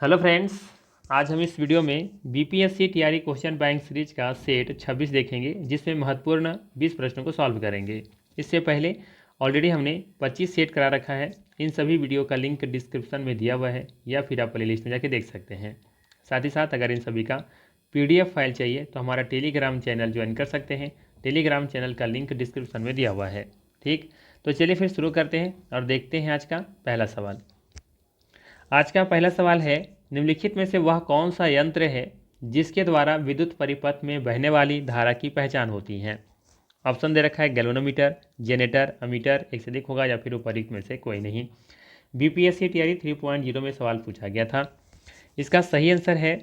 Hello friends, आज हम इस वीडियो में BPSC TRE question bank series का सेट 26 देखेंगे, जिसमें महत्वपूर्ण 20 प्रश्नों को सॉल्व करेंगे। इससे पहले ऑलरेडी हमने 25 सेट करा रखा है। इन सभी वीडियो का लिंक डिस्क्रिप्शन में दिया हुआ है या फिर आप प्लेलिस्ट में जाके देख सकते हैं। साथ ही साथ अगर इन सभी का PDF फाइल चाहिए तो हमारा टेलीग्राम चैनल ज्वाइन कर सकते हैं। टेलीग्राम चैनल का लिंक डिस्क्रिप्शन में दिया हुआ है। ठीक, तो चलिए फिर शुरू करते हैं और देखते हैं आज का पहला सवाल। आज का पहला सवाल है, निम्नलिखित में से वह कौन सा यंत्र है जिसके द्वारा विद्युत परिपथ में बहने वाली धारा की पहचान होती है। ऑप्शन दे रखा है गैल्वेनोमीटर, जेनेटर, अमीटर, एक से अधिक होगा या फिर ऊपरी में से कोई नहीं। बीपीएससी टीआरई 3.0 में सवाल पूछा गया था। इसका सही आंसर है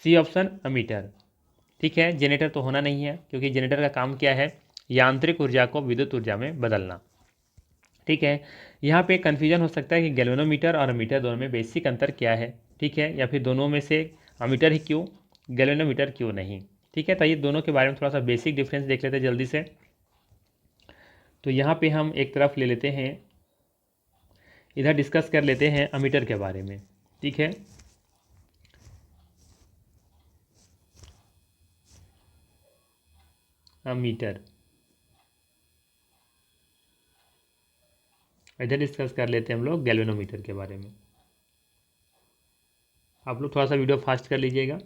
सी ऑप्शन, अमीटर। ठीक है, जेनेटर तो होना नहीं है क्योंकि जेनेटर का काम क्या है, यांत्रिक ऊर्जा को विद्युत ऊर्जा में बदलना। ठीक है, यहाँ पे कन्फ्यूजन हो सकता है कि गैल्वेनोमीटर और अमीटर दोनों में बेसिक अंतर क्या है। ठीक है, या फिर दोनों में से अमीटर ही क्यों, गैल्वेनोमीटर क्यों नहीं। ठीक है, तो ये दोनों के बारे में थोड़ा सा बेसिक डिफरेंस देख लेते हैं जल्दी से। तो यहाँ पे हम एक तरफ ले लेते हैं, इधर डिस्कस कर लेते हैं अमीटर के बारे में। ठीक है, अमीटर इधर डिस्कस कर लेते हैं हम लोग गैल्वेनोमीटर के बारे में। आप लोग थोड़ा सा वीडियो फास्ट कर लीजिएगा।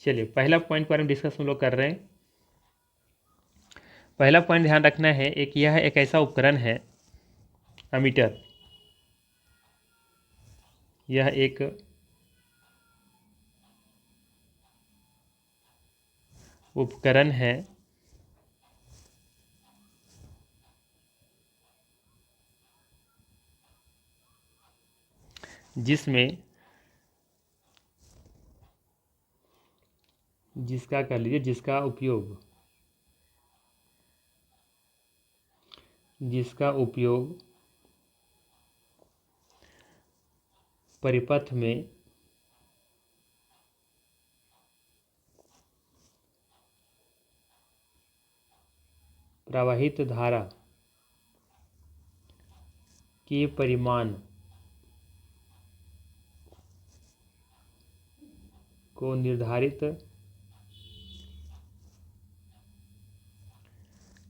चलिए, पहला पॉइंट पर हम डिस्कस हम लोग कर रहे हैं। पहला पॉइंट ध्यान रखना है, यह एक ऐसा उपकरण है, अमीटर। यह एक उपकरण है जिसमें जिसका कर लीजिए जिसका उपयोग परिपथ में प्रवाहित धारा के परिमाण को निर्धारित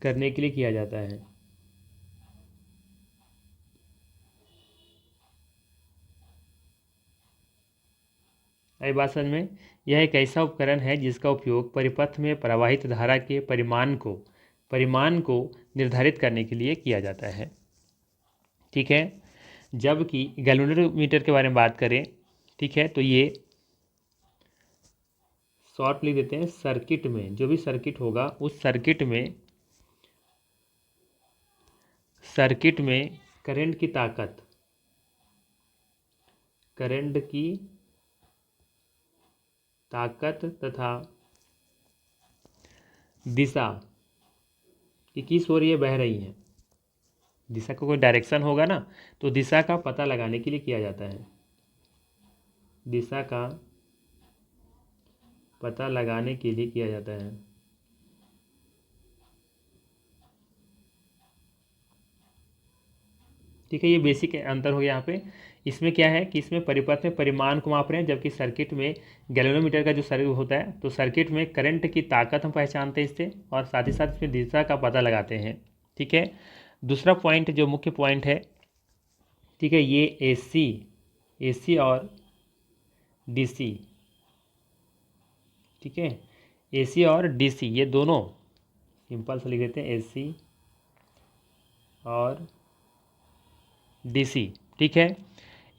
करने के लिए किया जाता है। आई बात समझ में? यह एक ऐसा उपकरण है जिसका उपयोग परिपथ में प्रवाहित धारा के परिमाण को निर्धारित करने के लिए किया जाता है। ठीक है, जबकि गैल्वेनोमीटर के बारे में बात करें, ठीक है, तो ये शॉर्ट लिख देते हैं, सर्किट में जो भी सर्किट होगा उस सर्किट में करंट की ताकत तथा दिशा कि किस ओर ये बह रही है, दिशा का कोई डायरेक्शन होगा ना, तो दिशा का पता लगाने के लिए किया जाता है। दिशा का पता लगाने के लिए किया जाता है। ठीक है, ये बेसिक अंतर हो गया यहाँ पे। इसमें क्या है कि इसमें परिपथ में परिमाण को माप रहे हैं, जबकि सर्किट में गैल्वेनोमीटर का जो सर्किट होता है, तो सर्किट में करंट की ताकत हम पहचानते हैं इससे, और साथ ही साथ इसमें दिशा का पता लगाते हैं। ठीक है, दूसरा पॉइंट जो मुख्य पॉइंट है, ठीक है, ये एसी और डीसी, ठीक है, एसी और डीसी ये दोनों सिंपल से लिख देते हैं, एसी और डीसी। ठीक है,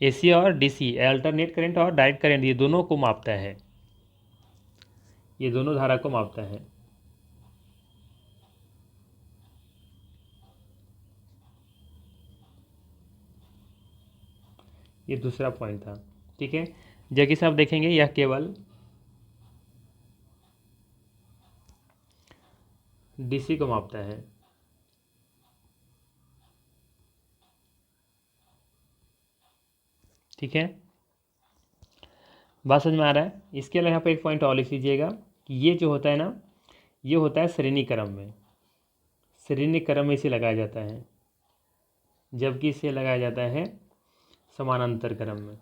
एसी और डीसी अल्टरनेट करंट और डायरेक्ट करंट ये दोनों को मापता है, ये दोनों धारा को मापता है। ये दूसरा पॉइंट था। ठीक है, जबकि से आप देखेंगे यह केवल डीसी को मापता है। ठीक है, बात समझ में आ रहा है? इसके अलावा यहाँ पर एक पॉइंट और लिख लीजिएगा कि ये जो होता है ना, ये होता है श्रेणी क्रम में, श्रेणी क्रम में इसे लगाया जाता है। जबकि इसे लगाया जाता है समानांतर क्रम में।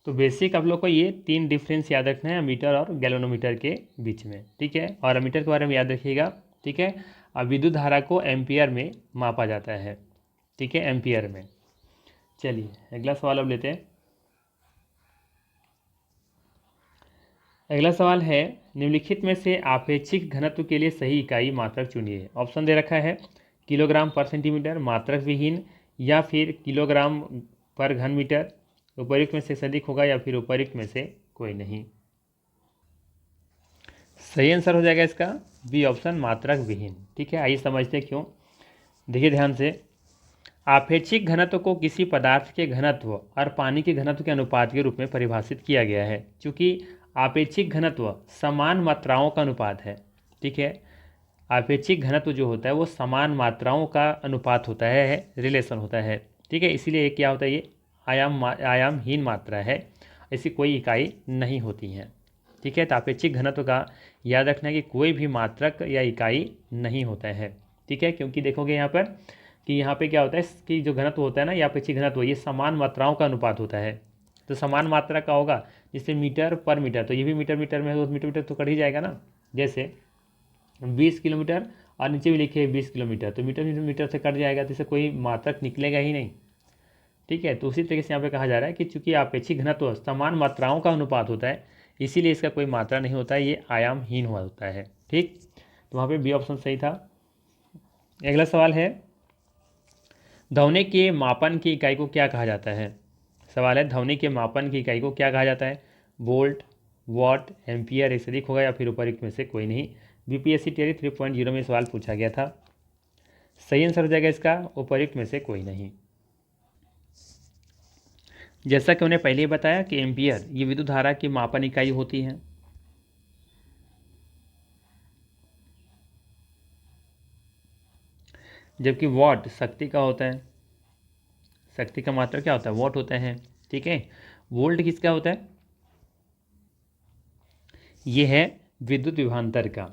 तो बेसिक आप लोग को ये 3 डिफरेंस याद रखना है अमीटर और गैल्वेनोमीटर के बीच में, ठीक है। और अमीटर के बारे में याद रखिएगा, ठीक है। अब विद्युत धारा को एम्पियर में मापा जाता है, ठीक है, एम्पियर में। चलिए अगला सवाल अब लेते हैं। अगला सवाल है, निम्नलिखित में से आपेक्षिक घनत्व के लिए सही इकाई मात्रक चुनिए। ऑप्शन दे रखा है किलोग्राम पर सेंटीमीटर मात्रक विहीन, या फिर किलोग्राम पर घन मीटर, उपयुक्त में से अधिक होगा, या फिर उपयुक्त में से कोई नहीं। सही आंसर हो जाएगा इसका बी ऑप्शन, मात्रक विहीन, ठीक है। आइए समझते हैं क्यों। देखिए ध्यान से, आपेक्षिक घनत्व को किसी पदार्थ के घनत्व और पानी के घनत्व के अनुपात के रूप में परिभाषित किया गया है। चूँकि आपेक्षिक घनत्व समान मात्राओं का अनुपात है, ठीक है। आपेक्षिक घनत्व जो होता है वो समान मात्राओं का अनुपात होता है, रिलेशन होता है, ठीक है। इसीलिए ये क्या होता है, ये आयामहीन मात्रा है, ऐसी कोई इकाई नहीं होती हैं, ठीक है। तो आपेक्षिक घनत्व का याद रखना है कि कोई भी मात्रक या इकाई नहीं होता है, ठीक है। क्योंकि देखोगे यहाँ पर कि यहाँ पे क्या होता है कि जो घनत्व होता है ना, या अपेक्षिक घनत्व, ये समान मात्राओं का अनुपात होता है। तो समान मात्रा का होगा, जैसे मीटर पर मीटर, तो ये भी मीटर मीटर में है, तो मीटर मीटर तो कट ही जाएगा ना। जैसे 20 किलोमीटर और नीचे भी लिखे 20 किलोमीटर, तो मीटर मीटर मीटर से कट जाएगा, तो इससे कोई मात्रक निकलेगा ही नहीं, ठीक है। तो उसी तरीके से यहाँ पे कहा जा रहा है कि चूंकि अपेक्षिक घनत्व समान मात्राओं का अनुपात होता है, इसीलिए इसका कोई मात्रा नहीं होता है, ये आयामहीन हुआ होता है, ठीक। तो वहाँ पे बी ऑप्शन सही था। अगला सवाल है, ध्वनि के मापन की इकाई को क्या कहा जाता है। सवाल है, ध्वनि के मापन की इकाई को क्या कहा जाता है। वोल्ट, वॉट, एम्पियर, एक से अधिक होगा, या फिर उपयुक्त में से कोई नहीं। बीपीएससी टीआरई 3.0 में सवाल पूछा गया था। सही आंसर हो जाएगा इसका उपयुक्त में से कोई नहीं। जैसा कि उन्हें पहले ही बताया कि एम्पियर ये विद्युत धारा की मापन इकाई होती है, जबकि वॉट शक्ति का होता है। शक्ति का मात्रा क्या होता है, वॉट होता है, ठीक है। वोल्ट किसका होता है, ये है विद्युत विभवांतर का,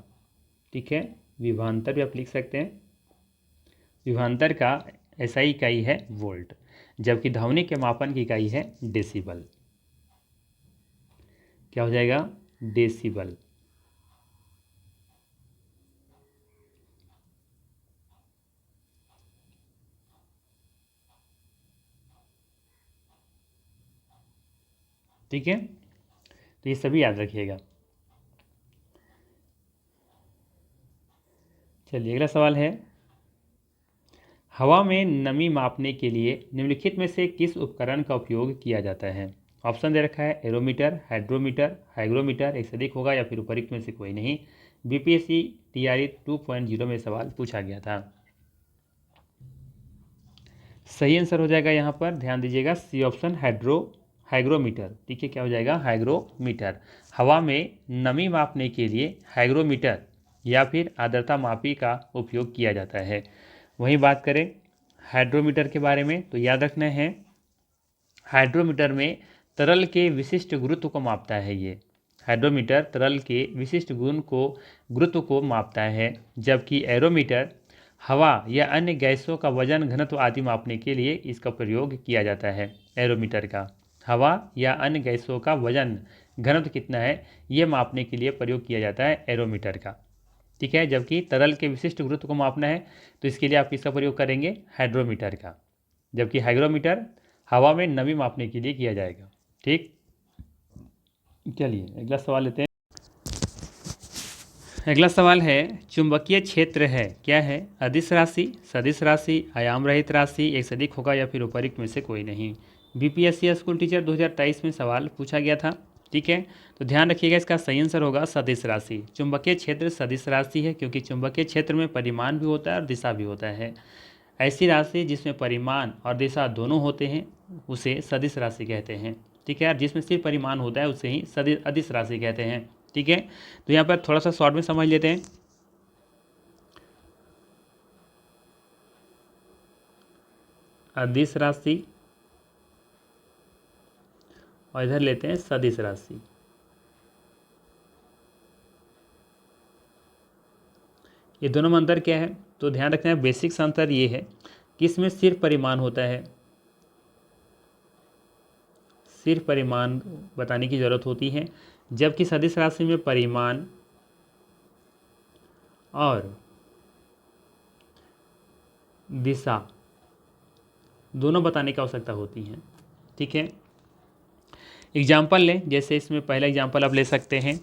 ठीक है। विभवांतर भी आप लिख सकते हैं, विभवांतर का ऐसा इकाई है वोल्ट, जबकि ध्वनि के मापन की इकाई है डेसिबल। क्या हो जाएगा, डेसिबल। ठीक है, तो ये सभी याद रखिएगा। चलिए अगला सवाल है, हवा में नमी मापने के लिए निम्नलिखित में से किस उपकरण का उपयोग किया जाता है। ऑप्शन दे रखा है एरोमीटर, हाइड्रोमीटर, हाइग्रोमीटर, एक से अधिक होगा, या फिर उपयुक्त में से कोई नहीं। बीपीएससी टीआरई 2.0 में सवाल पूछा गया था। सही आंसर हो जाएगा यहाँ पर, ध्यान दीजिएगा, सी ऑप्शन, हाइग्रोमीटर, ठीक है। क्या हो जाएगा, हाइग्रोमीटर। हवा में नमी मापने के लिए हाइग्रोमीटर या फिर आर्द्रता मापी का उपयोग किया जाता है। वहीं बात करें हाइड्रोमीटर के बारे में, तो याद रखना है हाइड्रोमीटर में तरल के विशिष्ट गुरुत्व को मापता है। ये हाइड्रोमीटर तरल के विशिष्ट गुरुत्व को मापता है, जबकि एरोमीटर हवा या अन्य गैसों का वजन, घनत्व आदि मापने के लिए इसका प्रयोग किया जाता है। एरोमीटर का हवा या अन्य गैसों का वजन, घनत्व कितना है, ये मापने के लिए प्रयोग किया जाता है एरोमीटर का, ठीक है। जबकि तरल के विशिष्ट गुरुत्व को मापना है, तो इसके लिए आप किसका प्रयोग करेंगे, हाइड्रोमीटर का। जबकि हाइग्रोमीटर हवा में नमी मापने के लिए किया जाएगा, ठीक। चलिए अगला सवाल लेते हैं। अगला सवाल है, चुंबकीय क्षेत्र है क्या है, अदिश राशि, सदिश राशि, आयाम रहित राशि, एक से अधिक होगा, या फिर उपयुक्त में से कोई नहीं। बीपीएससी स्कूल टीचर 2023 में सवाल पूछा गया था, ठीक है। तो ध्यान रखिएगा, इसका सही आंसर होगा सदिश राशि। चुंबकीय क्षेत्र सदिश राशि है, क्योंकि चुंबकीय क्षेत्र में परिमाण भी होता है और दिशा भी होता है। ऐसी राशि जिसमें परिमाण और दिशा दोनों होते हैं उसे सदिश राशि कहते हैं, ठीक है। और जिसमें सिर्फ परिमाण होता है उसे ही अदिश राशि कहते हैं, ठीक है। तो यहाँ पर थोड़ा सा शॉर्ट में समझ लेते हैं। अदिश राशि और इधर लेते हैं सदिश राशि। ये दोनों में अंतर क्या है? तो ध्यान रखना है, बेसिक्स अंतर ये है कि इसमें सिर्फ परिमाण होता है, सिर्फ परिमाण बताने की ज़रूरत होती है, जबकि सदिश राशि में परिमाण और दिशा दोनों बताने की आवश्यकता होती है। ठीक है, एग्जाम्पल लें, जैसे इसमें पहला एग्जाम्पल आप ले सकते हैं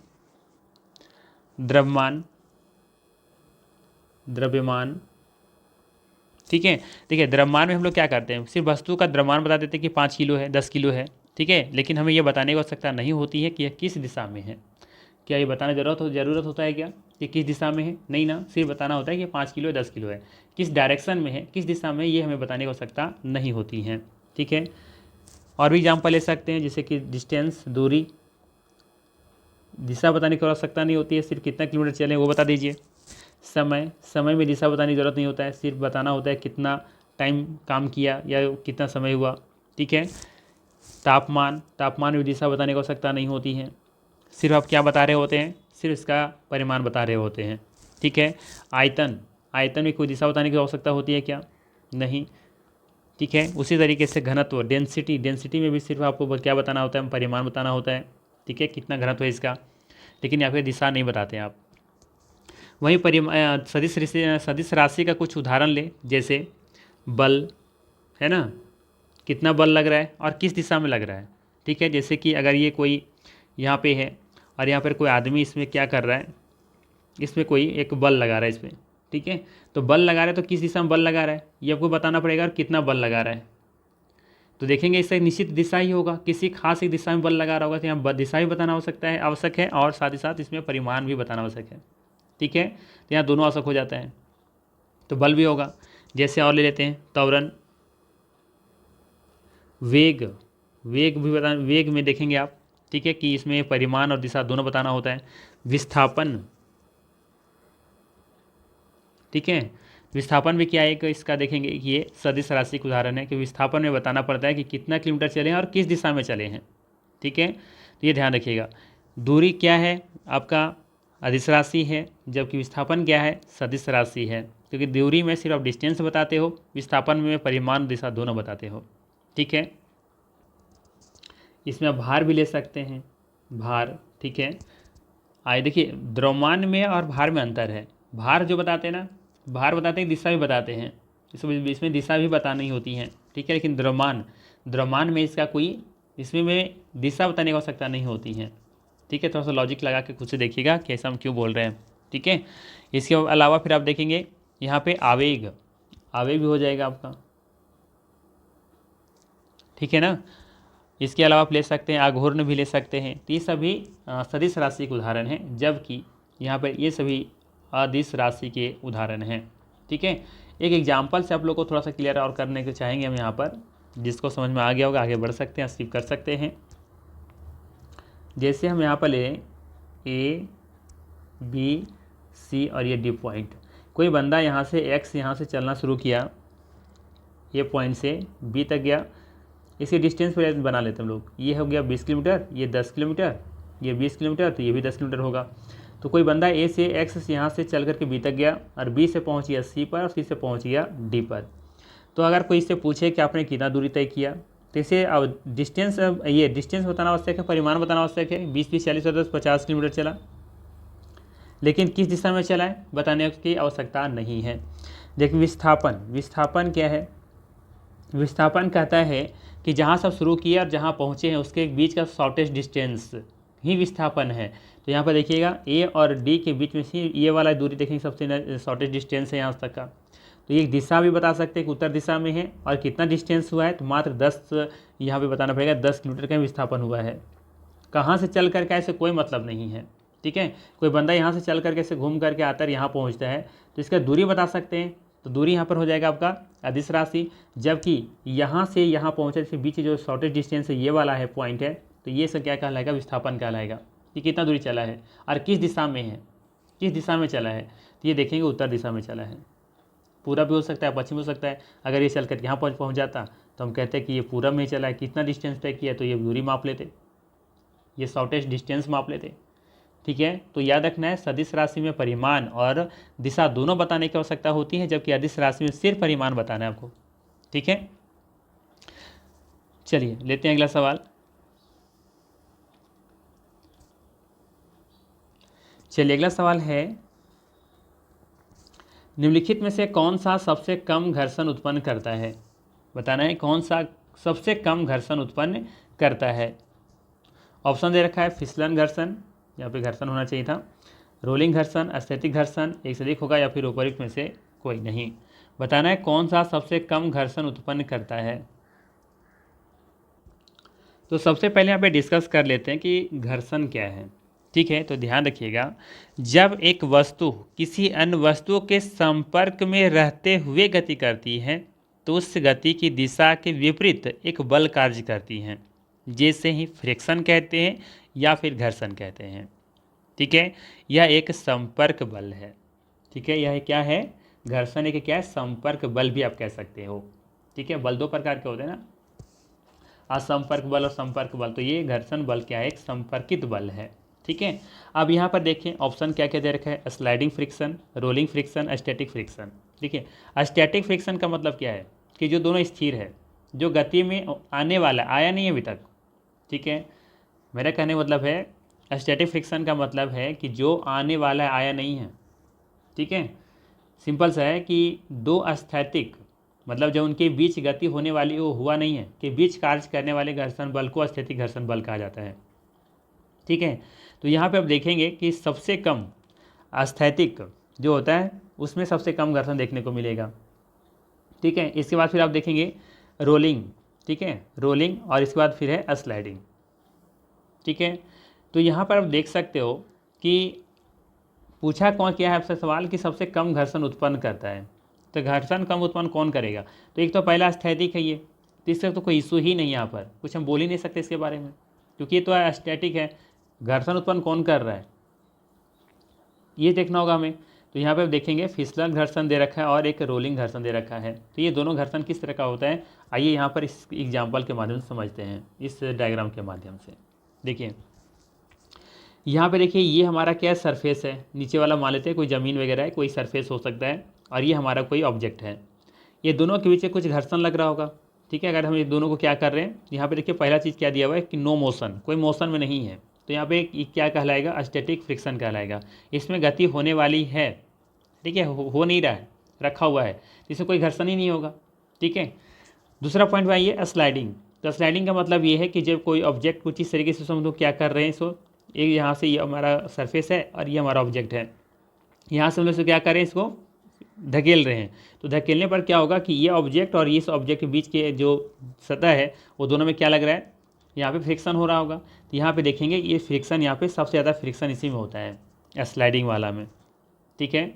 द्रव्यमान, द्रव्यमान। ठीक है, देखिए द्रव्यमान में हम लोग क्या करते हैं, सिर्फ वस्तु का द्रव्यमान बता देते हैं कि 5 किलो है, 10 किलो है। ठीक है, लेकिन हमें यह बताने की आवश्यकता नहीं होती है कि यह किस दिशा में है। क्या ये बताना ज़रूरत होता है क्या कि किस दिशा में है? नहीं ना, सिर्फ बताना होता है कि 5 किलो है, 10 किलो है। किस डायरेक्शन में है, किस दिशा में, ये हमें बताने की आवश्यकता नहीं होती है। ठीक है, और भी एग्जाम्पल ले सकते हैं, जैसे कि डिस्टेंस, दूरी, दिशा बताने की आवश्यकता नहीं होती है, सिर्फ कितना किलोमीटर चले वो बता दीजिए। समय, समय में दिशा बताने की ज़रूरत नहीं होता है, सिर्फ बताना होता है कितना टाइम काम किया या कितना समय हुआ। ठीक है, तापमान, तापमान में दिशा बताने की आवश्यकता नहीं होती है, सिर्फ आप क्या बता रहे होते हैं, सिर्फ इसका परिमाण बता रहे होते हैं। ठीक है, आयतन, आयतन में कोई दिशा बताने की आवश्यकता होती है क्या? नहीं। ठीक है, उसी तरीके से घनत्व, डेंसिटी, डेंसिटी में भी सिर्फ आपको क्या बताना होता है, परिमाण बताना होता है। ठीक है, कितना घनत्व है इसका, लेकिन यहाँ पे दिशा नहीं बताते हैं आप। वहीं सदिश राशि का कुछ उदाहरण ले, जैसे बल है ना, कितना बल लग रहा है और किस दिशा में लग रहा है। ठीक है, जैसे कि अगर ये कोई यहाँ पे है और यहाँ पर कोई आदमी इसमें क्या कर रहा है, इसमें कोई एक बल लगा रहा है इसमें। ठीक है, तो बल लगा रहा है तो किस दिशा में बल लगा रहा है ये आपको बताना पड़ेगा, और कितना बल लगा रहा है। तो देखेंगे इससे निश्चित दिशा ही होगा, किसी खास एक दिशा में बल लगा रहा होगा, तो यहाँ दिशा भी बताना आवश्यक है और साथ ही साथ इसमें परिमाण भी बताना आवश्यक है। ठीक है, तो यहाँ दोनों आवश्यक हो जाता है, तो बल भी होगा। जैसे और ले लेते हैं त्वरण, वेग, वेग भी बता, वेग में देखेंगे आप। ठीक है, कि इसमें परिमाण और दिशा दोनों बताना होता है। विस्थापन, ठीक है, विस्थापन भी क्या है, एक इसका देखेंगे कि ये सदिश राशि का उदाहरण है कि विस्थापन में बताना पड़ता है कि कितना किलोमीटर चले हैं और किस दिशा में चले हैं। ठीक है, तो ये ध्यान रखिएगा। दूरी क्या है आपका, अदिश राशि है, जबकि विस्थापन क्या है, सदिश राशि है। क्योंकि दूरी में सिर्फ आप डिस्टेंस बताते हो, विस्थापन में परिमाण दिशा दोनों बताते हो। ठीक है, इसमें आप भार भी ले सकते हैं, भार। ठीक है, आइए देखिए, द्रव्यमान में और भार में अंतर है। भार जो बताते हैं ना, भार बताते हैं, दिशा भी बताते हैं, इसमें दिशा भी बतानी होती है। ठीक है, लेकिन द्रव्यमान, द्रव्यमान में इसका कोई, इसमें में दिशा बताने की आवश्यकता नहीं होती है। ठीक है, थोड़ा सा लॉजिक लगा के खुद से देखिएगा कि ऐसा हम क्यों बोल रहे हैं। ठीक है, इसके अलावा फिर आप देखेंगे यहाँ पे आवेग, आवेग भी हो जाएगा आपका। ठीक है ना, इसके अलावा आप ले सकते हैं आघूर्ण भी ले सकते हैं। तो ये सभी सदिश राशि के उदाहरण हैं, जबकि यहाँ पर ये सभी अदिश राशि के उदाहरण हैं। ठीक है, एक एग्जाम्पल से आप लोग को थोड़ा सा क्लियर और करने के चाहेंगे हम यहाँ पर, जिसको समझ में आ गया होगा आगे बढ़ सकते हैं, स्किप कर सकते हैं। जैसे हम यहाँ पर ले ए, बी, सी और ये डी पॉइंट। कोई बंदा यहाँ से एक्स यहाँ से चलना शुरू किया, ये पॉइंट से बी तक गया, इसकी डिस्टेंस पर बना लेते हैं हम लोग। ये हो गया 20 किलोमीटर, ये 10 किलोमीटर, ये 20 किलोमीटर, तो ये भी 10 किलोमीटर होगा। तो कोई बंदा ए से एक्स से यहाँ से चल करके बी तक गया और बी से पहुँच गया सी पर और सी से पहुँच गया डी पर। तो अगर कोई इससे पूछे कि आपने कितना दूरी तय किया, तो इसे अब डिस्टेंस, ये डिस्टेंस बताना आवश्यक है, परिमाण बताना आवश्यक है। 20 20 40 10 50 किलोमीटर चला, लेकिन किस दिशा में चला है बताने की आवश्यकता नहीं है। देखिए विस्थापन, विस्थापन क्या है, विस्थापन कहता है कि जहाँ सब शुरू किया और जहाँ पहुँचे हैं उसके बीच का शॉर्टेस्ट डिस्टेंस ही विस्थापन है। तो यहाँ पर देखिएगा ए और डी के बीच में से ये वाला दूरी देखेंगे सबसे शॉर्टेस्ट डिस्टेंस है यहाँ तक का। तो ये दिशा भी बता सकते हैं कि उत्तर दिशा में है, और कितना डिस्टेंस हुआ है तो मात्र 10, यहाँ पे बताना पड़ेगा 10 किलोमीटर का विस्थापन हुआ है। कहाँ से चल करके ऐसे कोई मतलब नहीं है। ठीक है, कोई बंदा यहाँ से चल करके ऐसे घूम करके आता है यहाँ पहुँचता है, तो इसका दूरी बता सकते हैं। तो दूरी यहाँ पर हो जाएगा आपका अदिश राशि, जबकि यहाँ से यहाँ पहुँचे से बीच जो शॉर्टेस्ट डिस्टेंस है ये वाला है पॉइंट है, तो ये सब क्या कहलाएगा, विस्थापन कहलाएगा कि कितना दूरी चला है और किस दिशा में है, किस दिशा में चला है। तो ये देखेंगे उत्तर दिशा में चला है, पूरब भी हो सकता है, पश्चिम हो सकता है। अगर ये चल कर यहाँ पहुँच जाता तो हम कहते हैं कि ये पूरब में चला है, कितना डिस्टेंस तय किया, तो ये दूरी माप लेते, ये शॉर्टेस्ट डिस्टेंस माप लेते। ठीक है। तो याद रखना है सदिश राशि में परिमाण और दिशा दोनों बताने की आवश्यकता होती है, जबकि अदिश राशि में सिर्फ परिमाण बताना है आपको। ठीक है, चलिए लेते हैं अगला सवाल। चलिए अगला सवाल है, निम्नलिखित में से कौन सा सबसे कम घर्षण उत्पन्न करता है। बताना है कौन सा सबसे कम घर्षण उत्पन्न करता है। ऑप्शन दे रखा है फिसलन घर्षण, यहाँ पे घर्षण होना चाहिए था, रोलिंग घर्षण, अस्थैतिक घर्षण, एक से अधिक होगा या फिर उपयुक्त में से कोई नहीं। बताना है कौन सा सबसे कम घर्षण उत्पन्न करता है। तो सबसे पहले यहाँ पे डिस्कस कर लेते हैं कि घर्षण क्या है। ठीक है, तो ध्यान रखिएगा, जब एक वस्तु किसी अन्य वस्तु के संपर्क में रहते हुए गति करती है तो उस गति की दिशा के विपरीत एक बल कार्य करती है, जिसे ही फ्रिक्शन कहते हैं या फिर घर्षण कहते हैं। ठीक है, यह एक संपर्क बल है। ठीक है, यह क्या है, घर्षण एक क्या है, संपर्क बल भी आप कह सकते हो। ठीक है, बल दो प्रकार के होते हैं ना, असंपर्क बल और संपर्क बल। तो ये घर्षण बल क्या है, एक संपर्कित बल है। ठीक है, अब यहाँ पर देखें ऑप्शन क्या क्या दे रखा है, sliding friction, rolling friction, static friction. ठीक है, स्टैटिक फ्रिक्शन का मतलब क्या है कि जो दोनों स्थिर है, जो गति में आने वाला आया नहीं अभी तक। ठीक है, मेरा कहने का मतलब है स्टैटिक फ्रिक्शन का मतलब है कि जो आने वाला है आया नहीं है। ठीक है, सिंपल सा है कि दो अस्थैतिक मतलब जो उनके बीच गति होने वाली वो हुआ नहीं है, कि बीच कार्य करने वाले घर्षण बल को अस्थैतिक घर्षण बल कहा जाता है। ठीक है, तो यहाँ पे आप देखेंगे कि सबसे कम अस्थैतिक जो होता है उसमें सबसे कम घर्षण देखने को मिलेगा। ठीक है, इसके बाद फिर आप देखेंगे रोलिंग। ठीक है, रोलिंग, और इसके बाद फिर है स्लाइडिंग। ठीक है, तो यहाँ पर आप देख सकते हो कि पूछा कौन किया है आपसे सवाल कि सबसे कम घर्षण उत्पन्न करता है। तो घर्षण कम उत्पन्न कौन करेगा, तो एक तो पहला स्टैटिक है ये, तो इसका तो कोई इशू ही नहीं है, यहाँ पर कुछ हम बोल ही नहीं सकते इसके बारे में, क्योंकि ये तो स्टैटिक है। घर्षण उत्पन्न कौन कर रहा है ये देखना होगा हमें। तो यहाँ पे देखेंगे फिसलन घर्षण दे रखा है और एक रोलिंग घर्षण दे रखा है। तो ये दोनों घर्षण किस तरह का होता है, आइए यहाँ पर इस एग्जाम्पल के माध्यम से समझते हैं, इस डायग्राम के माध्यम से। देखिए यहाँ पे देखिए, ये हमारा क्या सरफेस है, नीचे वाला मान लेते हैं कोई ज़मीन वगैरह है, कोई सरफेस हो सकता है, और ये हमारा कोई ऑब्जेक्ट है। ये दोनों के बीच कुछ घर्षण लग रहा होगा। ठीक है, अगर हम ये दोनों को क्या कर रहे हैं, यहाँ पे देखिए पहला चीज़ क्या दिया हुआ है कि नो मोशन, कोई मोशन में नहीं है, तो यहाँ पे क्या कहलाएगा, स्टैटिक फ्रिक्शन कहलाएगा। इसमें गति होने वाली है, ठीक है, हो नहीं रहा है, रखा हुआ है, तो इसमें कोई घर्षण ही नहीं होगा। ठीक है, दूसरा पॉइंट भाई ये स्लाइडिंग। तो स्लाइडिंग का मतलब ये है कि जब कोई ऑब्जेक्ट कुछ इस तरीके से समझो क्या कर रहे हैं, इसको एक यहाँ से ये हमारा सरफेस है और ये हमारा ऑब्जेक्ट है, यहाँ से हम लोग इसको क्या करें, इसको धकेल रहे हैं। तो धकेलने पर क्या होगा कि ये ऑब्जेक्ट और इस ऑब्जेक्ट के बीच के जो सतह है वो दोनों में क्या लग रहा है, यहाँ पे फ्रिक्शन हो रहा होगा। तो यहाँ पे देखेंगे ये फ्रिक्शन, यहाँ पे सबसे ज़्यादा फ्रिक्शन इसी में होता है, स्लाइडिंग वाला में। ठीक है,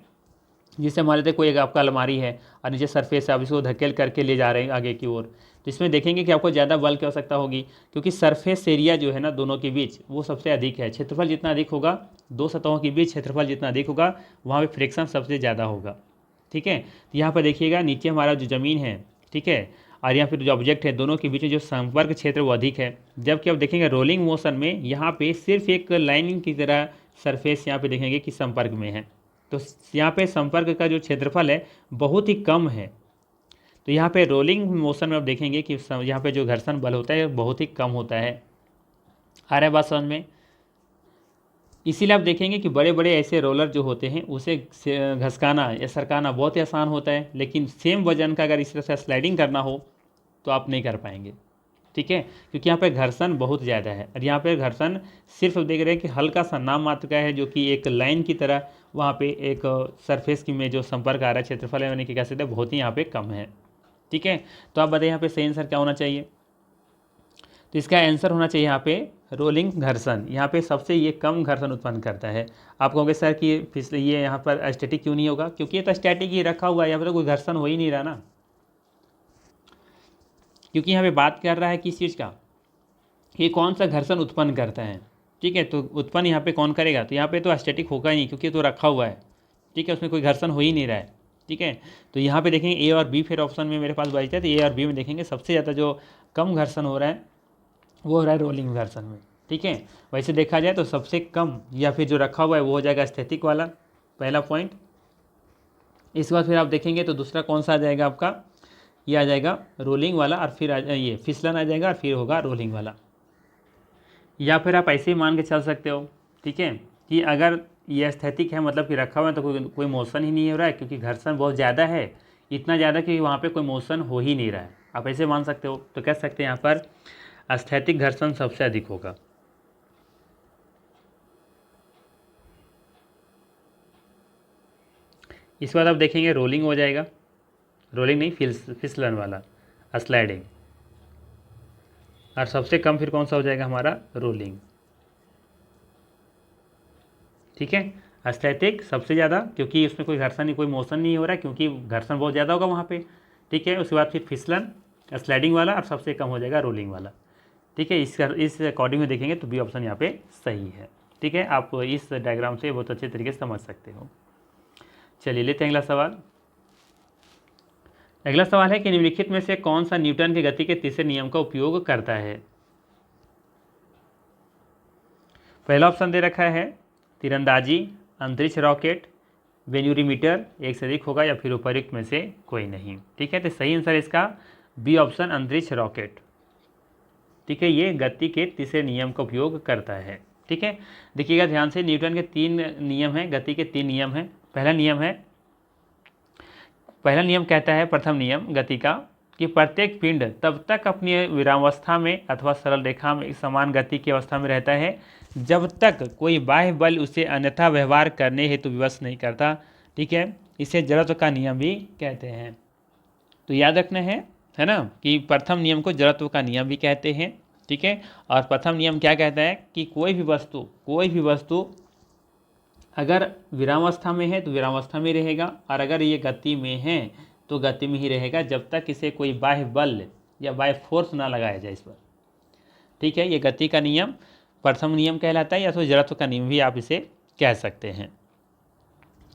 जिससे मान लेते कोई एक आपका अलमारी है और नीचे सरफेस है, आप इसको धकेल करके ले जा रहे हैं आगे की ओर, तो इसमें देखेंगे कि आपको ज़्यादा बल की आवश्यकता होगी, क्योंकि सरफेस एरिया जो है ना दोनों के बीच वो सबसे अधिक है। क्षेत्रफल जितना अधिक होगा, दो सतहों के बीच क्षेत्रफल जितना अधिक होगा, वहाँ पे फ्रिक्शन सबसे ज़्यादा होगा। ठीक है, तो यहाँ पर देखिएगा नीचे हमारा जो ज़मीन है, ठीक है, और यहाँ फिर जो ऑब्जेक्ट है, दोनों के बीच में जो संपर्क क्षेत्र वो अधिक है। जबकि अब देखेंगे रोलिंग मोशन में यहाँ पे सिर्फ एक लाइनिंग की तरह सरफेस यहाँ पे देखेंगे कि संपर्क में है, तो यहाँ पे संपर्क का जो क्षेत्रफल है बहुत ही कम है। तो यहाँ पे रोलिंग मोशन में आप देखेंगे कि यहाँ पे जो घर्षण बल होता है बहुत ही कम होता है। आ रहा है बात समझ में। इसीलिए आप देखेंगे कि बड़े बड़े ऐसे रोलर जो होते हैं उसे घसकाना या सरकाना बहुत ही आसान होता है, लेकिन सेम वजन का अगर इस तरह से स्लाइडिंग करना हो तो आप नहीं कर पाएंगे। ठीक है, क्योंकि यहाँ पे घर्षण बहुत ज़्यादा है, और यहाँ पे घर्षण सिर्फ देख रहे हैं कि हल्का सा नाम मात्र का है, जो कि एक लाइन की तरह वहाँ पे एक सरफेस की में जो संपर्क आ रहा है, क्षेत्रफल यानी कि कह सकते हैं बहुत ही यहाँ पे कम है। ठीक है, तो आप बताइए यहाँ पे सही आंसर क्या होना चाहिए। तो इसका आंसर होना चाहिए यहाँ पे रोलिंग घर्षण। यहाँ पे सबसे ये कम घर्षण उत्पन्न करता है। आप कहोगे सर कि फिर ये यहाँ पर स्टैटिक क्यों नहीं होगा, क्योंकि ये तो स्टैटिक ही रखा हुआ है, यहाँ पर तो कोई घर्षण हो ही नहीं रहा ना, क्योंकि यहाँ पे बात कर रहा है किस चीज़ का, ये कौन सा घर्षण उत्पन्न करता है। ठीक है, तो उत्पन्न यहाँ पे कौन करेगा, तो यहाँ पे तो स्टैटिक होगा ही नहीं, क्योंकि तो रखा हुआ है। ठीक है, उसमें कोई घर्षण हो ही नहीं रहा है। ठीक है, तो यहाँ पे देखेंगे ए और बी, फिर ऑप्शन में मेरे पास बचता है, तो ए और बी में देखेंगे सबसे ज़्यादा जो कम घर्षण हो रहा है वो हो रहा है रोलिंग घर्षण में। ठीक है। वैसे देखा जाए तो सबसे कम या फिर जो रखा हुआ है वो हो जाएगा स्थैतिक वाला, पहला पॉइंट। इसके बाद फिर आप देखेंगे तो दूसरा कौन सा आ जाएगा आपका, ये आ जाएगा रोलिंग वाला, और फिर ये फिसलन आ जाएगा, और फिर होगा रोलिंग वाला। या फिर आप ऐसे ही मान के चल सकते हो, ठीक है, कि अगर ये स्थैतिक है मतलब कि रखा हुआ है तो कोई मोशन ही नहीं हो रहा है, क्योंकि घर्षण बहुत ज़्यादा है, इतना ज़्यादा कि वहाँ पे कोई मोशन हो ही नहीं रहा है। आप ऐसे मान सकते हो, तो कह सकते हैं यहाँ पर स्थैतिक घर्षण सबसे अधिक होगा। इसके बाद आप देखेंगे रोलिंग हो जाएगा, रोलिंग नहीं फिसलन वाला, स्लाइडिंग। और सबसे कम फिर कौन सा हो जाएगा हमारा, रोलिंग। ठीक है। स्थैतिक सबसे ज़्यादा, क्योंकि उसमें कोई घर्षण नहीं, कोई मोशन नहीं हो रहा है, क्योंकि घर्षण बहुत ज़्यादा होगा वहाँ पे। ठीक है। उसके बाद फिर फिसलन, स्लाइडिंग वाला, और सबसे कम हो जाएगा रोलिंग वाला। ठीक है। इस अकॉर्डिंग में देखेंगे तो बी ऑप्शन यहाँ पे सही है। ठीक है। आप इस डायग्राम से बहुत अच्छे तरीके से समझ सकते हो। चलिए लेते हैं अगला सवाल। अगला सवाल है कि निम्नलिखित में से कौन सा न्यूटन की गति के तीसरे नियम का उपयोग करता है। पहला ऑप्शन दे रखा है तीरंदाजी, अंतरिक्ष रॉकेट, वेन्यूरीमीटर, एक से अधिक होगा, या फिर उपयुक्त में से कोई नहीं। ठीक है। तो सही आंसर इसका बी ऑप्शन, अंतरिक्ष रॉकेट। ठीक है। ये गति के तीसरे नियम का उपयोग करता है। ठीक है। देखिएगा ध्यान से, न्यूटन के 3 नियम हैं, गति के 3 नियम हैं। पहला नियम कहता है, प्रथम नियम गति का, कि प्रत्येक पिंड तब तक अपनी विरामावस्था में अथवा सरल रेखा में समान गति की अवस्था में रहता है जब तक कोई बाह्य बल उसे अन्यथा व्यवहार करने हेतु विवश नहीं करता। ठीक है। इसे जड़त्व का नियम भी कहते हैं। तो याद रखना है ना, कि प्रथम नियम को जड़त्व का नियम भी कहते हैं। ठीक है। और प्रथम नियम क्या कहता है कि कोई भी वस्तु अगर विरामावस्था में है तो विरामावस्था में रहेगा, और अगर ये गति में है तो गति में ही रहेगा जब तक इसे कोई बाह्य बल या बाह्य फोर्स ना लगाया जाए इस पर। ठीक है। ये गति का नियम प्रथम नियम कहलाता है, या तो जड़त्व का नियम भी आप इसे कह सकते हैं।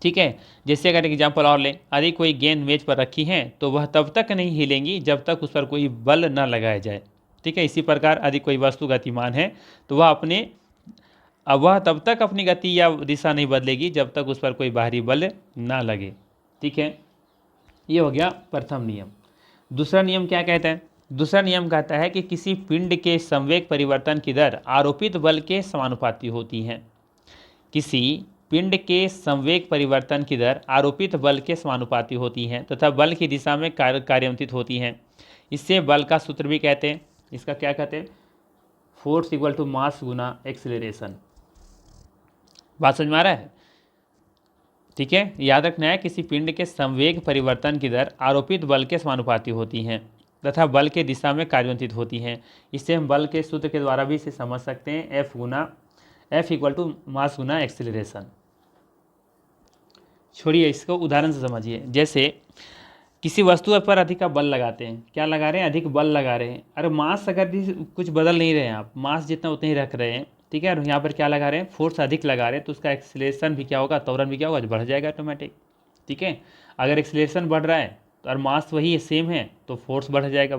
ठीक है। जैसे अगर एग्जाम्पल और लें, यदि कोई गेंद मेज पर रखी है तो वह तब तक नहीं हिलेंगी जब तक उस पर कोई बल न लगाया जाए। ठीक है। इसी प्रकार यदि कोई वस्तु गतिमान है तो वह तब तक अपनी गति या दिशा नहीं बदलेगी जब तक उस पर कोई बाहरी बल ना लगे। ठीक है। ये हो गया प्रथम नियम। दूसरा नियम क्या कहता है? दूसरा नियम कहता है कि किसी पिंड के संवेग परिवर्तन की दर आरोपित बल के समानुपाती होती है। किसी पिंड के संवेग परिवर्तन की दर आरोपित बल के समानुपाती होती है तथा बल की दिशा में कार्यान्वित होती हैं। इससे बल का सूत्र भी कहते हैं। इसका क्या कहते हैं? फोर्स इक्वल टू मास गुना एक्सीलरेशन। बात समझ में आ रहा है? ठीक है। याद रखना है, किसी पिंड के संवेग परिवर्तन की दर आरोपित बल के समानुपाती होती हैं तथा बल के दिशा में कार्यान्वित होती हैं। इससे हम बल के सूत्र के द्वारा भी इसे समझ सकते हैं, F इक्वल टू मास गुना एक्सीलरेशन। छोड़िए, इसको उदाहरण से समझिए। जैसे किसी वस्तु पर अधिक बल लगाते हैं, क्या लगा रहे हैं? अधिक बल लगा रहे हैं। अरे मास अगर कुछ बदल नहीं रहे हैं, आप मास जितना उतना ही रख रहे हैं। ठीक है। और यहाँ पर क्या लगा रहे हैं? फोर्स अधिक लगा रहे हैं, तो उसका एक्सीलरेशन भी क्या होगा? त्वरण भी क्या होगा? बढ़ जाएगा ऑटोमेटिक। ठीक है। अगर एक्सीलरेशन बढ़ रहा है तो और मास वही सेम है तो फोर्स बढ़ जाएगा।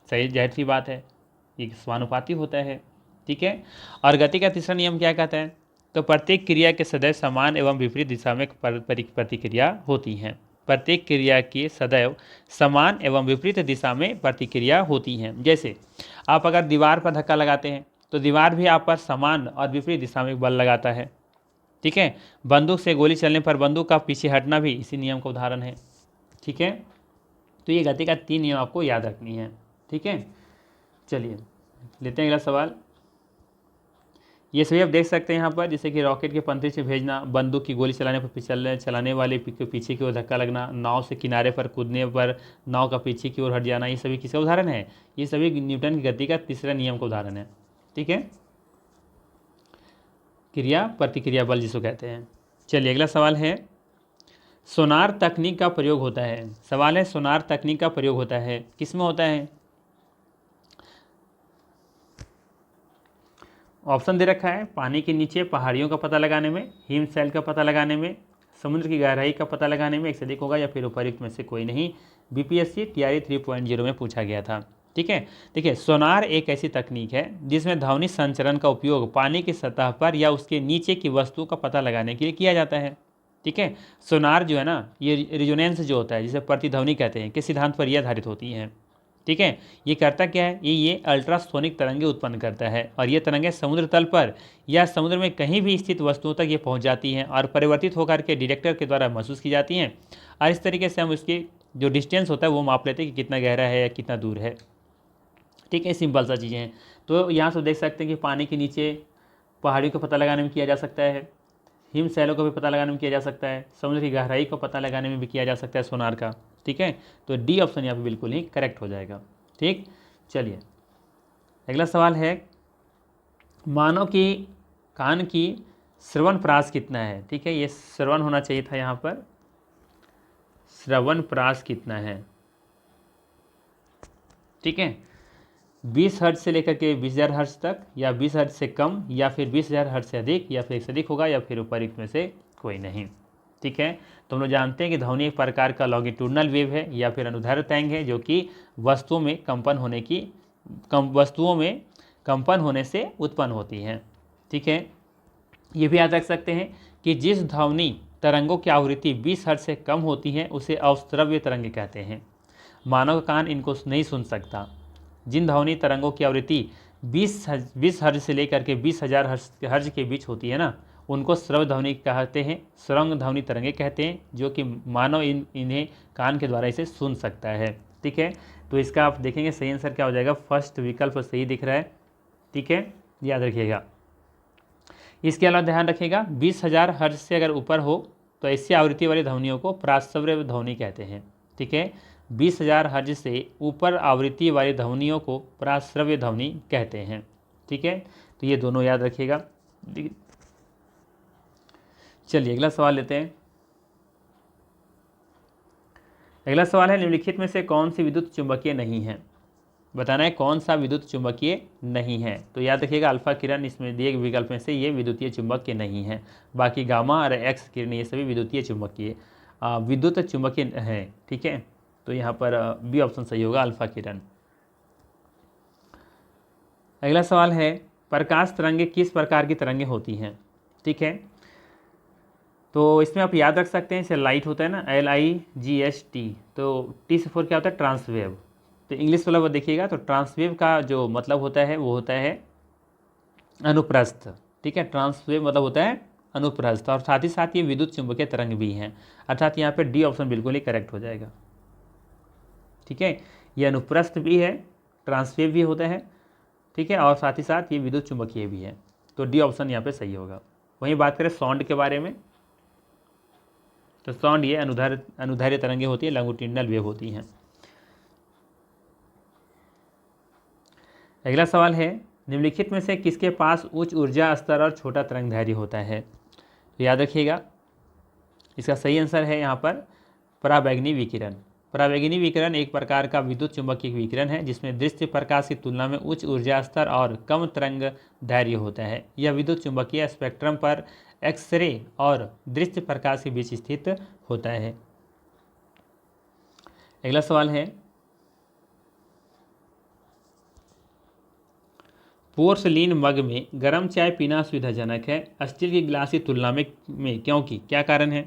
सही, जाहिर सी बात है, ये समानुपाती होता है। ठीक है। और गति का तीसरा नियम क्या कहता है? तो प्रत्येक क्रिया के सदैव समान एवं विपरीत दिशा में प्रतिक्रिया होती हैं। प्रत्येक क्रिया की सदैव समान एवं विपरीत दिशा में प्रतिक्रिया होती हैं। जैसे आप अगर दीवार पर धक्का लगाते हैं तो दीवार भी आप पर समान और विपरीत दिशा में बल लगाता है। ठीक है। बंदूक से गोली चलने पर बंदूक का पीछे हटना भी इसी नियम का उदाहरण है। ठीक है। तो ये गति का 3 नियम आपको याद रखनी है। ठीक है। चलिए लेते हैं अगला सवाल। ये सभी आप देख सकते हैं यहाँ पर, जैसे कि रॉकेट के पंखे से भेजना, बंदूक की गोली चलाने पर चलाने वाले के पीछे की ओर धक्का लगना, नाव से किनारे पर कूदने पर नाव का पीछे की ओर हट जाना, ये सभी किसका उदाहरण है? ये सभी न्यूटन की गति का तीसरा नियम का उदाहरण है। ठीक है। क्रिया प्रतिक्रिया बल जिसको कहते हैं। चलिए अगला सवाल है, सोनार तकनीक का प्रयोग होता है। सवाल है, सोनार तकनीक का प्रयोग होता है, किसमें होता है? ऑप्शन दे रखा है, पानी के नीचे पहाड़ियों का पता लगाने में, हिमशैल का पता लगाने में, समुद्र की गहराई का पता लगाने में, एक से अधिक होगा, या फिर उपयुक्त में से कोई नहीं। बीपीएससी टीआरई 3.0 में पूछा गया था। ठीक है। देखिए, सोनार एक ऐसी तकनीक है जिसमें ध्वनि संचरण का उपयोग पानी की सतह पर या उसके नीचे की वस्तु का पता लगाने के लिए किया जाता है। ठीक है। सोनार जो है ना, ये रिजोनेंस जो होता है, जिसे प्रतिध्वनि कहते हैं, किस सिद्धांत पर यह आधारित होती हैं। ठीक है। ये करता क्या है, ये अल्ट्रासोनिक तरंगे उत्पन्न करता है और ये तरंगे समुद्र तल पर या समुद्र में कहीं भी स्थित वस्तुओं तक ये पहुंच जाती हैं और परिवर्तित होकर के डिटेक्टर के द्वारा महसूस की जाती हैं। और इस तरीके से हम उसकी जो डिस्टेंस होता है वो माप लेते हैं कि कितना गहरा है या कितना दूर है। ठीक है, सिंपल सा चीज़ें हैं। तो यहाँ से देख सकते हैं कि पानी के नीचे पहाड़ियों का पता लगाने में किया जा सकता है, हिम शैलों का भी पता लगाने में किया जा सकता है, समुद्र की गहराई का पता लगाने में भी किया जा सकता है सोनार का। ठीक है, तो डी ऑप्शन यहाँ पे बिल्कुल ही करेक्ट हो जाएगा। ठीक, चलिए अगला सवाल है, मानव की कान की श्रवण प्रास कितना है। ठीक है, ये श्रवण होना चाहिए था यहाँ पर, श्रवण प्रास कितना है। ठीक है, 20 हर्ट्ज से लेकर के 20,000 हर्ट्ज तक, या 20 हर्ट्ज से कम, या फिर 20,000 हर्ट्ज से अधिक, या फिर इससे अधिक होगा, या फिर उपयुक्त में से कोई नहीं। ठीक है, तो हम लोग जानते हैं कि ध्वनि एक प्रकार का लॉन्गिट्यूडनल वेव है या फिर अनुदैर्ध्य तरंग है, जो कि वस्तुओं में कंपन होने से उत्पन्न होती हैं। ठीक है, ये भी याद रख सकते हैं कि जिस ध्वनि तरंगों की आवृत्ति 20 हर्ट्ज से कम होती है उसे अवश्रव्य तरंग कहते हैं। मानव का कान इनको नहीं सुन सकता। जिन ध्वनि तरंगों की आवृत्ति 20 हर्ज से लेकर के 20,000 हर्ज के बीच होती है ना, उनको श्रव्य ध्वनि कहते हैं, श्रव्य ध्वनि तरंगे कहते हैं, जो कि मानव इन्हें कान के द्वारा इसे सुन सकता है। ठीक है, तो इसका आप देखेंगे सही आंसर क्या हो जाएगा, फर्स्ट विकल्प सही दिख रहा है। ठीक है, याद रखिएगा। इसके अलावा ध्यान रखिएगा, 20,000 हर्ज से अगर ऊपर हो तो ऐसी आवृत्ति वाली ध्वनियों को प्राश्रव्य ध्वनि कहते हैं। ठीक है, 20,000 हर्ज से ऊपर आवृत्ति वाली ध्वनियों को प्राश्रव्य ध्वनि कहते हैं। ठीक है, तो ये दोनों याद रखिएगा। चलिए अगला सवाल लेते हैं। अगला सवाल है, निम्नलिखित में से कौन सी विद्युत चुंबकीय नहीं है। बताना है कौन सा विद्युत चुंबकीय नहीं है। तो याद रखिएगा, अल्फा किरण इसमें दिए विकल्प में से ये विद्युतीय चुंबकीय नहीं है। बाकी गामा और एक्स किरण ये सभी विद्युतीय चुंबकीय विद्युत चुंबकीय हैं। ठीक है, तो यहाँ पर बी ऑप्शन सही होगा, अल्फा किरण। अगला सवाल है, प्रकाश तरंगे किस प्रकार की तरंगे होती हैं। ठीक है, तो इसमें आप याद रख सकते हैं, जैसे लाइट होता है ना, LIGHT, तो T से 4 क्या होता है, ट्रांसवेव। तो इंग्लिश वाला वो देखिएगा, तो ट्रांसवेव का जो मतलब होता है वो होता है अनुप्रस्थ। ठीक है, ट्रांसवेव मतलब होता है अनुप्रस्थ, और साथ ही साथ ये विद्युत चुंबकीय तरंग भी हैं, अर्थात यहाँ पे डी ऑप्शन बिल्कुल ही करेक्ट हो जाएगा। ठीक है, ये अनुप्रस्थ भी है, ट्रांसवेव भी होता है। ठीक है, और साथ ही साथ ये विद्युत चुंबकीय भी है, तो डी ऑप्शन यहाँ पे सही होगा। वहीं बात करें साउंड के बारे में, तो साउंड ये अनुदैर्ध्य तरंगे होती है, लॉन्गिट्यूडिनल वेव होती हैं। अगला सवाल है, निम्नलिखित में से किसके पास उच्च ऊर्जा स्तर और छोटा तरंग दैर्ध्य होता है। तो याद रखिएगा, इसका सही आंसर है यहाँ पर पराबैंगनी विकिरण। पराबैंगनी विकिरण एक प्रकार का विद्युत चुंबकीय विकिरण है जिसमें दृश्य प्रकाश की तुलना में उच्च ऊर्जा स्तर और कम तरंग दैर्ध्य होता है। यह विद्युत चुंबकीय स्पेक्ट्रम पर एक्सरे और दृश्य प्रकाश के बीच स्थित होता है। अगला सवाल है, पोर्सलीन मग में गर्म चाय पीना सुविधाजनक है स्टील की गिलास की तुलना में क्योंकि क्या कारण है।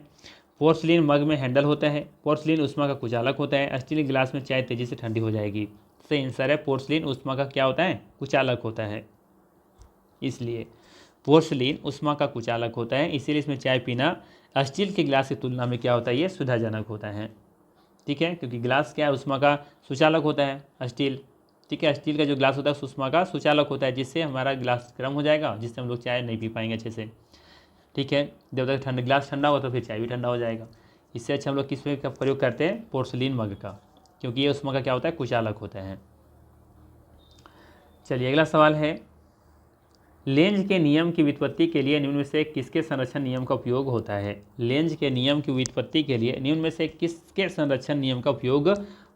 पोर्सलीन मग में हैंडल होता है, पोर्सलीन उष्मा का कुचालक होता है, स्टील की गिलास में चाय तेजी से ठंडी हो जाएगी। सही आंसर है, पोर्सलीन उष्मा का क्या होता है, कुचालक होता है। इसलिए पोर्सलीन उष्मा का कुचालक होता है, इसीलिए इसमें चाय पीना स्टील के गिलास की तुलना में क्या होता है, ये सुविधाजनक होता है। ठीक है, क्योंकि गिलास क्या है, उष्मा का सुचालक होता है स्टील। ठीक है, स्टील का जो ग्लास होता है उष्मा का सुचालक होता है, जिससे हमारा गिलास गर्म हो जाएगा, जिससे हम लोग चाय नहीं पी पाएंगे अच्छे से। ठीक है, जब तक गिलास ठंडा हो तो फिर चाय भी ठंडा हो जाएगा। इससे अच्छा हम लोग किस का प्रयोग करते हैं, पोर्सलीन मग का, क्योंकि ये उष्मा का क्या होता है, कुचालक होता है। चलिए अगला सवाल है, लेंज के नियम की व्युत्पत्ति के लिए निम्न में से किसके संरक्षण नियम का उपयोग होता है। लेंज के नियम की व्युत्पत्ति के लिए निम्न में से किसके संरक्षण नियम का उपयोग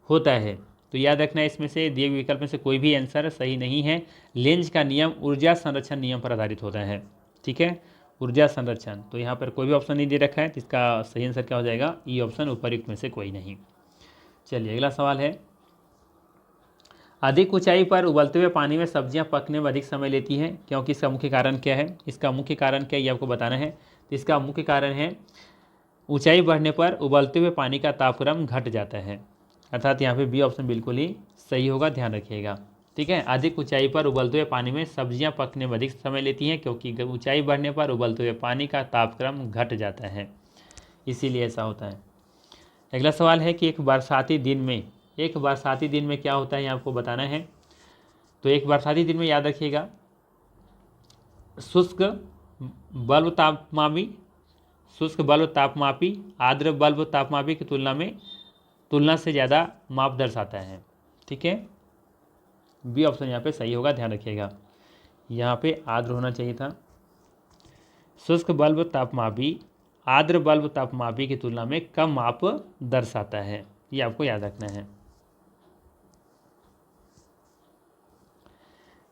होता है। तो याद रखना है, इसमें से दिए विकल्प में से कोई भी आंसर सही नहीं है। लेंज का नियम ऊर्जा संरक्षण नियम पर आधारित होता है। ठीक है, ऊर्जा संरक्षण, तो यहाँ पर कोई भी ऑप्शन नहीं दे रखा है, तो इसका सही आंसर क्या हो जाएगा, ई ऑप्शन, उपर्युक्त में से कोई नहीं। चलिए अगला सवाल है, अधिक ऊंचाई पर उबलते हुए पानी में सब्जियां पकने में अधिक समय लेती हैं, क्योंकि इसका मुख्य कारण क्या है? इसका मुख्य कारण क्या है ये आपको बताना है। तो इसका मुख्य कारण है ऊंचाई बढ़ने पर उबलते हुए पानी का तापक्रम घट जाता है, अर्थात यहाँ पे बी ऑप्शन बिल्कुल ही सही होगा, ध्यान रखिएगा। ठीक है, अधिक ऊंचाई पर उबलते हुए पानी में सब्जियां पकने में अधिक समय लेती हैं, क्योंकि ऊंचाई बढ़ने पर उबलते हुए पानी का तापक्रम घट जाता है, इसीलिए ऐसा होता है। अगला सवाल है कि एक बरसाती दिन में क्या होता है, ये आपको बताना है। तो एक बरसाती दिन में याद रखिएगा, शुष्क बल्ब तापमापी आर्द्र बल्ब तापमापी की तुलना से ज़्यादा माप दर्शाता है। ठीक है, बी ऑप्शन यहाँ पे सही होगा, ध्यान रखिएगा। यहाँ पे आर्द्र होना चाहिए था। शुष्क बल्ब तापमापी आर्द्र बल्ब तापमापी की तुलना में कम माप दर्शाता है, ये आपको याद रखना है।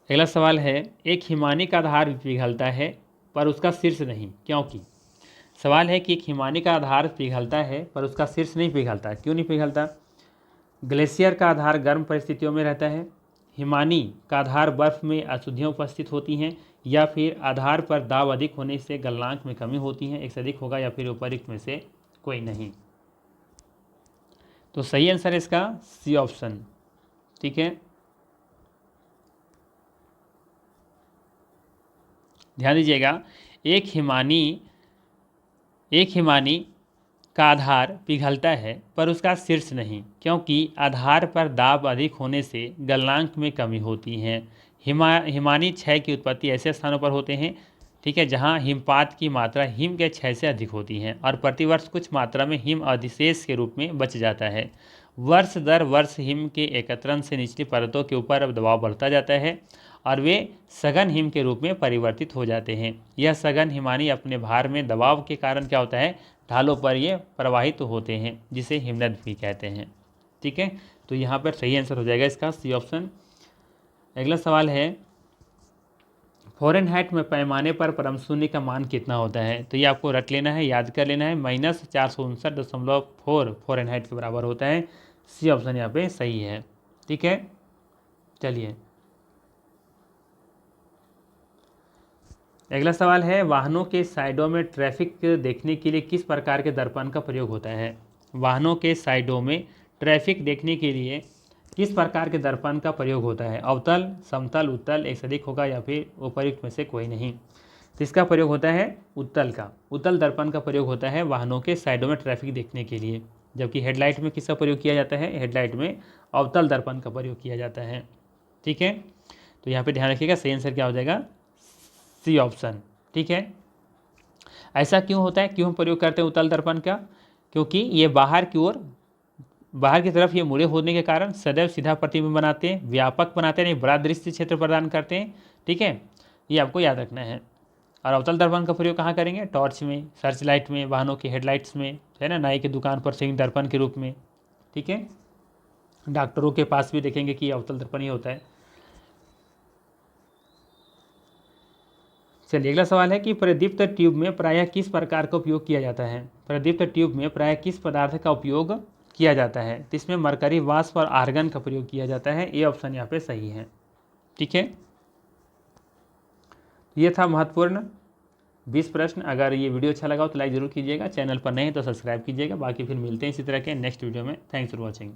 अगला सवाल है, एक हिमानी का आधार पिघलता है पर उसका शीर्ष नहीं, क्योंकि? सवाल है कि एक हिमानी का आधार पिघलता है पर उसका शीर्ष नहीं पिघलता, क्यों नहीं पिघलता? ग्लेशियर का आधार गर्म परिस्थितियों में रहता है, हिमानी का आधार बर्फ में अशुद्धियाँ उपस्थित होती हैं, या फिर आधार पर दाब अधिक होने से गलनांक में कमी होती है, एक से अधिक होगा, या फिर उपरोक्त में से कोई नहीं। तो सही आंसर है इसका सी ऑप्शन। ठीक है, ध्यान दीजिएगा, एक हिमानी का आधार पिघलता है पर उसका शीर्ष नहीं, क्योंकि आधार पर दाब अधिक होने से गलनांक में कमी होती है। हिमानी क्षय की उत्पत्ति ऐसे स्थानों पर होते हैं, ठीक है, जहां हिमपात की मात्रा हिम के क्षय से अधिक होती है और प्रतिवर्ष कुछ मात्रा में हिम अधिशेष के रूप में बच जाता है। वर्ष दर वर्ष हिम के एकत्रण से निचली परतों के ऊपर दबाव बढ़ता जाता है और वे सघन हिम के रूप में परिवर्तित हो जाते हैं। यह सघन हिमानी अपने भार में दबाव के कारण क्या होता है, ढालों पर ये प्रवाहित होते हैं, जिसे हिमनद भी कहते हैं। ठीक है, तो यहाँ पर सही आंसर हो जाएगा इसका सी ऑप्शन। अगला सवाल है, फ़ारेनहाइट में पैमाने पर परम शून्य का मान कितना होता है? तो ये आपको रट लेना है, याद कर लेना है, -459.4 फ़ारेनहाइट के बराबर होता है। सी ऑप्शन यहाँ पे सही है। ठीक है, चलिए अगला सवाल है, वाहनों के साइडों में ट्रैफिक देखने के लिए किस प्रकार के दर्पण का प्रयोग होता है? वाहनों के साइडों में ट्रैफिक देखने के लिए किस प्रकार के दर्पण का प्रयोग होता है? अवतल, समतल, उत्तल, एक से अधिक होगा, या फिर उपर्युक्त में से कोई नहीं। तो इसका प्रयोग होता है उत्तल का, उत्तल दर्पण का प्रयोग होता है वाहनों के साइडों में ट्रैफिक देखने के लिए। जबकि हेडलाइट में किसका प्रयोग किया जाता है? हेडलाइट में अवतल दर्पण का प्रयोग किया जाता है। ठीक है, तो यहाँ पे ध्यान रखिएगा, सही आंसर क्या हो जाएगा? C option. ठीक है, ऐसा क्यों होता है, क्यों प्रयोग करते हैं उत्तल दर्पण का? क्योंकि ये बाहर की तरफ ये मुड़े होने के कारण सदैव सीधा प्रतिबिंब बनाते हैं, व्यापक बनाते हैं, बड़ा दृश्य क्षेत्र प्रदान करते हैं। ठीक है, ये आपको याद रखना है। और अवतल दर्पण का प्रयोग कहाँ करेंगे? टॉर्च में, सर्च लाइट में, वाहनों की हेडलाइट्स में, है ना, नाई की दुकान पर सिंह दर्पण के रूप में। ठीक है, डॉक्टरों के पास भी देखेंगे कि अवतल दर्पण ही होता है। चलिए अगला सवाल है कि प्रदीप्त ट्यूब में प्रायः किस प्रकार का उपयोग किया जाता है? प्रदीप्त ट्यूब में प्रायः किस पदार्थ का उपयोग किया जाता है? तो इसमें मरकरी वाष्प और आर्गन का प्रयोग किया जाता है, ये ऑप्शन यहाँ पे सही है। ठीक है, ये था महत्वपूर्ण 20 प्रश्न। अगर ये वीडियो अच्छा लगा हो तो लाइक जरूर कीजिएगा, चैनल पर नए हैं तो सब्सक्राइब कीजिएगा। बाकी फिर मिलते हैं इसी तरह के नेक्स्ट वीडियो में। Thanks for watching.